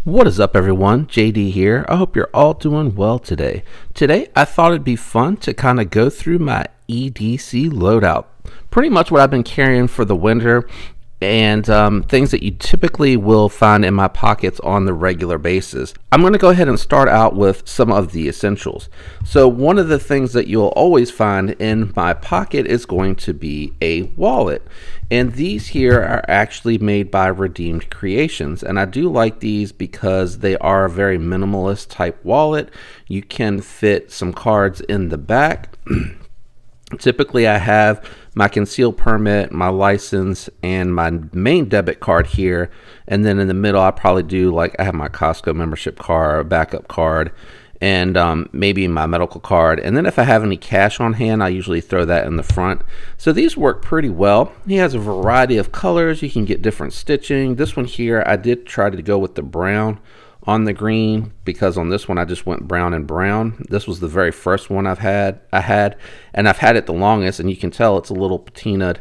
What is up, everyone? JD here. I hope you're all doing well today. Today I thought it'd be fun to kind of go through my EDC loadout. Pretty much what I've been carrying for the winter and things that you typically will find in my pockets on the regular basis. I'm going to go ahead and start out with some of the essentials. So one of the things that you'll always find in my pocket is going to be a wallet. And these here are actually made by Redeemed Creations. And I do like these because they are a very minimalist type wallet. You can fit some cards in the back. Typically I have my concealed permit, my license, and my main debit card here. And then in the middle I probably do, like, I have my Costco membership card, backup card, and maybe my medical card. And then if I have any cash on hand, I usually throw that in the front. So these work pretty well. He has a variety of colors. You can get different stitching. This one here, I did try to go with the brown on the green, because on this one I just went brown and brown. This was the very first one I had, and I've had it the longest, and you can tell it's a little patinaed,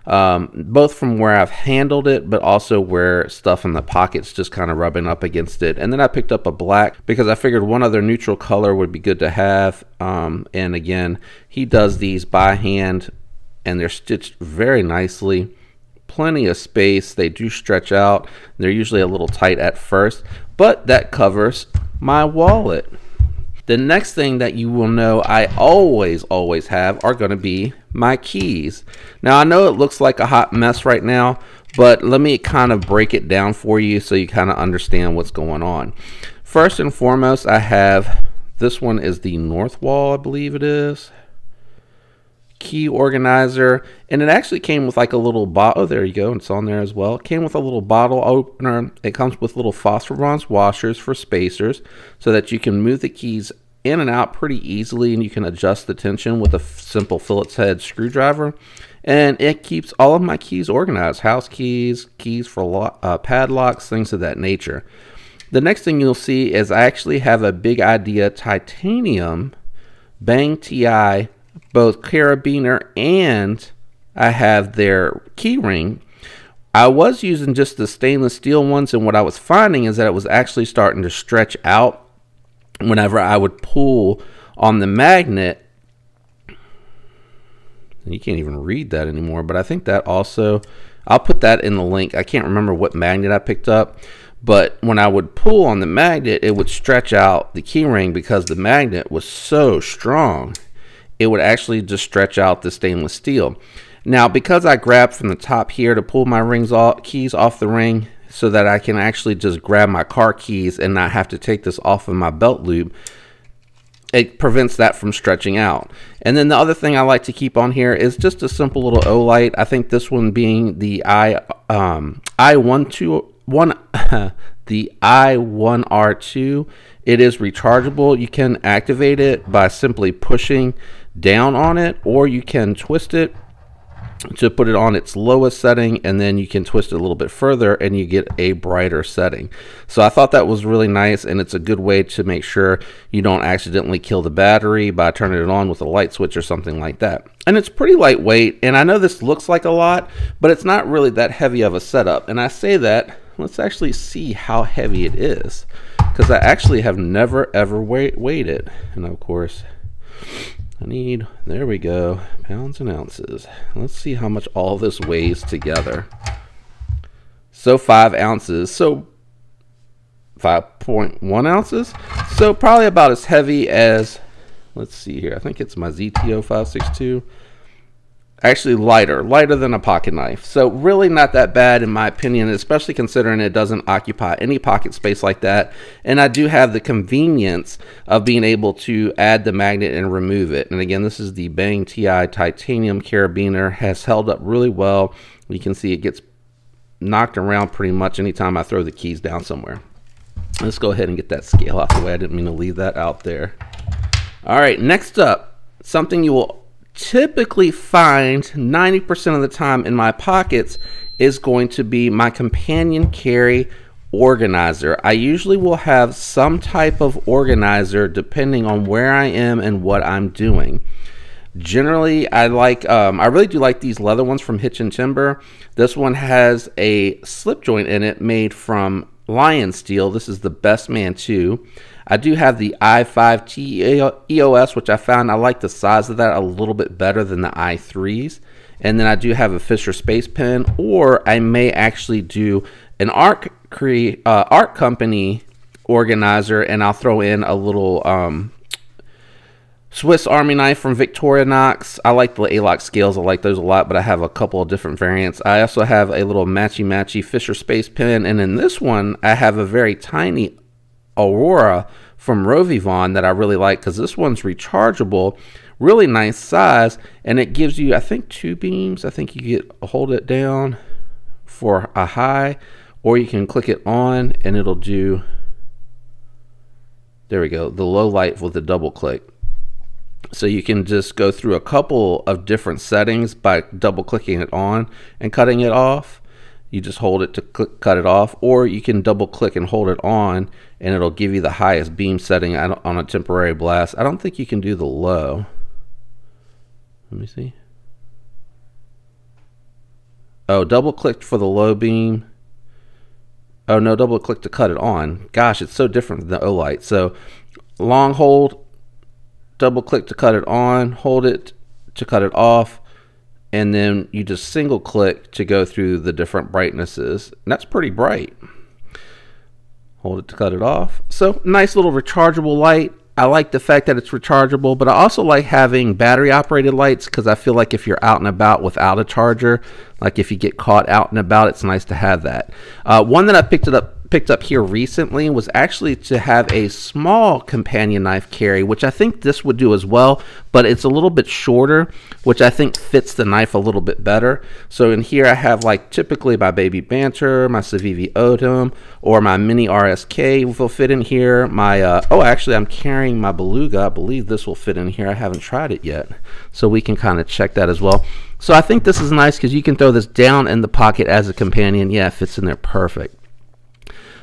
both from where I've handled it, but also where stuff in the pockets just kind of rubbing up against it. And then I picked up a black because I figured one other neutral color would be good to have. And again, he does these by hand, and they're stitched very nicely. Plenty of space. They do stretch out. They're usually a little tight at first, but that covers my wallet. The next thing that you will know I always have are going to be my keys. Now I know it looks like a hot mess right now, but let me kind of break it down for you so you kind of understand what's going on. First and foremost, I have, this one is the North Wall, I believe it is, key organizer, and it actually came with like a little bottle. Oh, there you go, it's on there as well. It came with a little bottle opener. It comes with little phosphor bronze washers for spacers so that you can move the keys in and out pretty easily, and you can adjust the tension with a simple Phillips head screwdriver. And it keeps all of my keys organized: house keys, keys for padlocks, things of that nature. The next thing you'll see is I actually have a Big Idea titanium Bang TI, both carabiner, and I have their key ring. I was using just the stainless steel ones, and what I was finding is that it was actually starting to stretch out whenever I would pull on the magnet. You can't even read that anymore, but I think that also, I'll put that in the link. I can't remember what magnet I picked up, but when I would pull on the magnet, it would stretch out the key ring because the magnet was so strong. It would actually just stretch out the stainless steel. Now, because I grabbed from the top here to pull my keys off the ring so that I can actually just grab my car keys and not have to take this off of my belt loop, it prevents that from stretching out. And then the other thing I like to keep on here is just a simple little O-light. I think this one being the the I1R2. It is rechargeable. You can activate it by simply pushing down on it, or you can twist it to put it on its lowest setting, and then you can twist it a little bit further and you get a brighter setting. So I thought that was really nice, and it's a good way to make sure you don't accidentally kill the battery by turning it on with a light switch or something like that. And it's pretty lightweight, and I know this looks like a lot, but it's not really that heavy of a setup. And I say that, let's actually see how heavy it is, because I actually have never ever weighed it. And of course I need, there we go, pounds and ounces. Let's see how much all this weighs together. So 5 ounces, so 5.1 ounces. So probably about as heavy as, let's see here, I think it's my ZTO 562. Actually lighter than a pocket knife. So really not that bad in my opinion, especially considering it doesn't occupy any pocket space like that. And I do have the convenience of being able to add the magnet and remove it. And again, this is the Bang TI titanium carabiner. Has held up really well. You can see it gets knocked around pretty much anytime I throw the keys down somewhere. Let's go ahead and get that scale out the way. I didn't mean to leave that out there. All right, next up, something you will typically find 90% of the time in my pockets is going to be my companion carry organizer. I usually will have some type of organizer depending on where I am and what I'm doing. Generally, I really do like these leather ones from Hitch and Timber. This one has a slip joint in it made from Lion Steel. This is the Best Man 2. I do have the i5T EOS, which I found I like the size of that a little bit better than the i3s. And then I do have a Fisher Space Pen, or I may actually do an Arc Company organizer, and I'll throw in a little Swiss Army knife from Victorinox. I like the A-Lock scales. I like those a lot, but I have a couple of different variants. I also have a little matchy-matchy Fisher Space Pen, and in this one, I have a very tiny Aurora from Rovivon that I really like because this one's rechargeable, really nice size, and it gives you, I think, 2 beams. I think you hold it down for a high, or you can click it on, and it'll do, there we go, the low light with a double click. So you can just go through a couple of different settings by double clicking it on and cutting it off. You just hold it to cut it off, or you can double click and hold it on and it'll give you the highest beam setting on a temporary blast. I don't think you can do the low. Let me see. Oh, double click for the low beam. Oh no, double click to cut it on. Gosh, it's so different than the Olight. So long hold, double click to cut it on, hold it to cut it off, and then you just single click to go through the different brightnesses. And that's pretty bright. Hold it to cut it off. So nice little rechargeable light. I like the fact that it's rechargeable, but I also like having battery operated lights because I feel like if you're out and about without a charger, like if you get caught out and about, it's nice to have that. One that I picked up here recently was actually to have a small companion knife carry, which I think this would do as well, but it's a little bit shorter, which I think fits the knife a little bit better. So in here I have like typically my Baby Banter, my Civivi Odom, or my Mini RSK will fit in here. My oh, actually I'm carrying my Beluga. I believe this will fit in here. I haven't tried it yet, so we can kind of check that as well. So I think this is nice because you can throw this down in the pocket as a companion. Yeah, it fits in there perfect.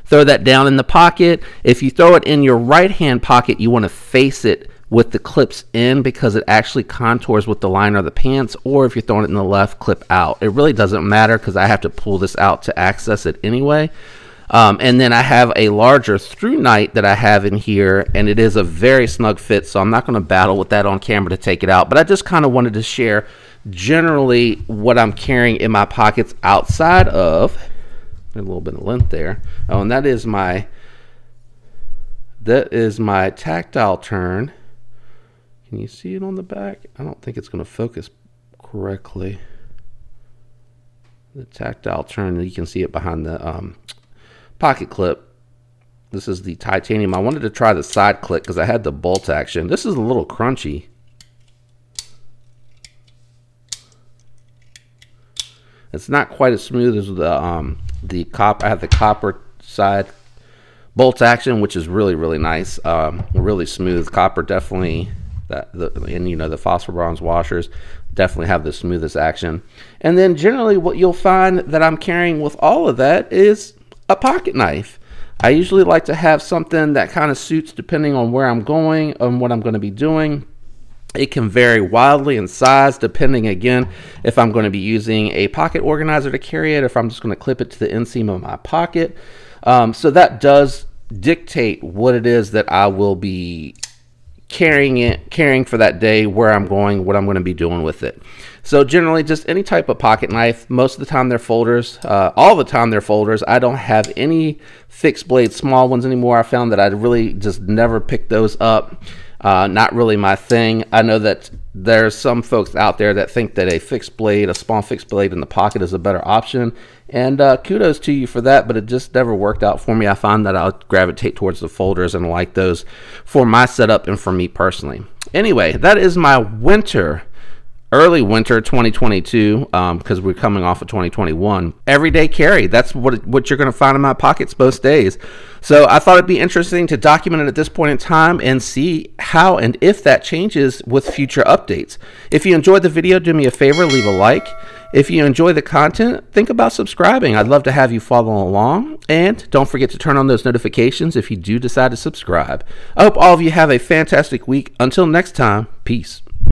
Throw that down in the pocket. If you throw it in your right hand pocket, you want to face it with the clips in because it actually contours with the liner of the pants, or if you're throwing it in the left, clip out. It really doesn't matter because I have to pull this out to access it anyway. And then I have a larger through night that I have in here, and it is a very snug fit, so I'm not going to battle with that on camera to take it out, but I just kind of wanted to share generally what I'm carrying in my pockets outside of a little bit of length there. Oh, and that is my tactile turn. Can you see it on the back? I don't think it's going to focus correctly. The tactile turn, you can see it behind the pocket clip. This is the titanium. I wanted to try the side click because I had the bolt action. This is a little crunchy. It's not quite as smooth as the copper. I have the copper side bolt action, which is really nice, really smooth. Copper definitely, and you know, the phosphor bronze washers definitely have the smoothest action. And then generally what you'll find that I'm carrying with all of that is a pocket knife. I usually like to have something that kind of suits depending on where I'm going and what I'm going to be doing. It can vary wildly in size depending, again, if I'm going to be using a pocket organizer to carry it, if I'm just going to clip it to the inseam of my pocket. So that does dictate what it is that I will be carrying for that day, where I'm going, what I'm going to be doing with it. So generally just any type of pocket knife. Most of the time they're folders. All the time they're folders. I don't have any fixed blade small ones anymore. I found that I really just never picked those up. Not really my thing. I know that there's some folks out there that think that a small fixed blade in the pocket is a better option, and kudos to you for that, but it just never worked out for me. I find that I'll gravitate towards the folders and like those for my setup and for me personally. Anyway, that is my early winter 2022, because we're coming off of 2021 everyday carry. That's what you're going to find in my pockets most days. So I thought it'd be interesting to document it at this point in time and see how and if that changes with future updates. If you enjoyed the video, do me a favor, leave a like. If you enjoy the content, think about subscribing. I'd love to have you follow along, and don't forget to turn on those notifications if you do decide to subscribe. I hope all of you have a fantastic week. Until next time, peace.